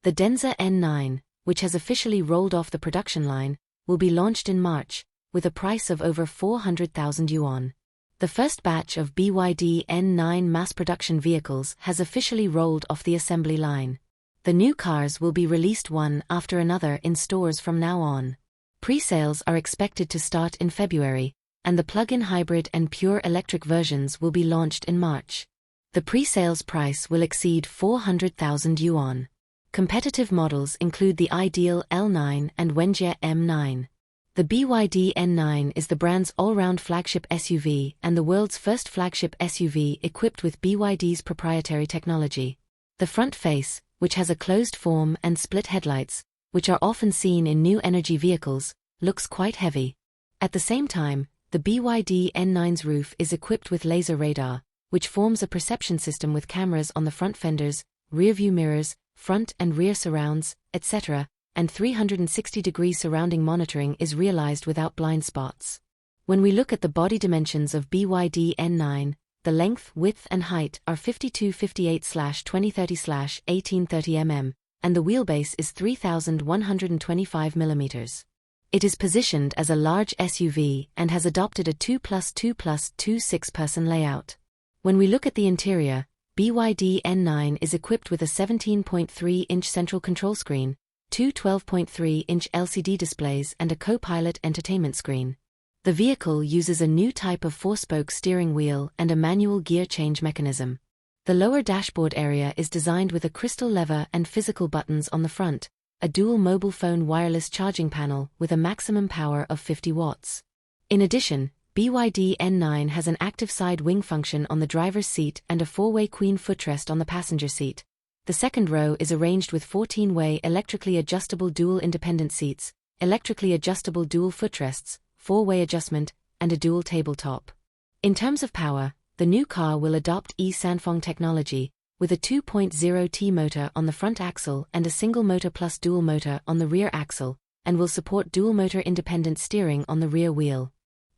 The Denza N9, which has officially rolled off the production line, will be launched in March, with a price of over 400,000 yuan. The first batch of BYD N9 mass production vehicles has officially rolled off the assembly line. The new cars will be released one after another in stores from now on. Pre-sales are expected to start in February, and the plug-in hybrid and pure electric versions will be launched in March. The pre-sales price will exceed 400,000 yuan. Competitive models include the ideal L9 and Wenjie M9. The BYD N9 is the brand's all-round flagship SUV and the world's first flagship SUV equipped with BYD's proprietary technology. The front face, which has a closed form and split headlights, which are often seen in new energy vehicles, looks quite heavy. At the same time, the BYD N9's roof is equipped with laser radar, which forms a perception system with cameras on the front fenders, rearview mirrors, front and rear surrounds, etc., and 360-degree surrounding monitoring is realized without blind spots. When we look at the body dimensions of BYD N9, the length, width and height are 5258/2030/1830 mm, and the wheelbase is 3,125 mm. It is positioned as a large SUV and has adopted a 2+2+2 6-person layout. When we look at the interior, BYD N9 is equipped with a 17.3-inch central control screen, two 12.3-inch LCD displays and a co-pilot entertainment screen. The vehicle uses a new type of 4-spoke steering wheel and a manual gear change mechanism. The lower dashboard area is designed with a crystal lever and physical buttons on the front, a dual mobile phone wireless charging panel with a maximum power of 50 watts. In addition, BYD N9 has an active side wing function on the driver's seat and a 4-way queen footrest on the passenger seat. The second row is arranged with 14-way electrically adjustable dual independent seats, electrically adjustable dual footrests, 4-way adjustment, and a dual tabletop. In terms of power, the new car will adopt e-Sanfong technology, with a 2.0T motor on the front axle and a single motor plus dual motor on the rear axle, and will support dual motor independent steering on the rear wheel.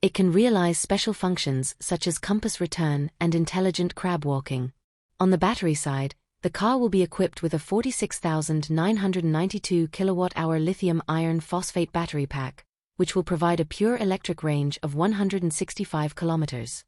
It can realize special functions such as compass return and intelligent crab walking. On the battery side, the car will be equipped with a 46,992 kWh lithium iron phosphate battery pack, which will provide a pure electric range of 165 kilometers.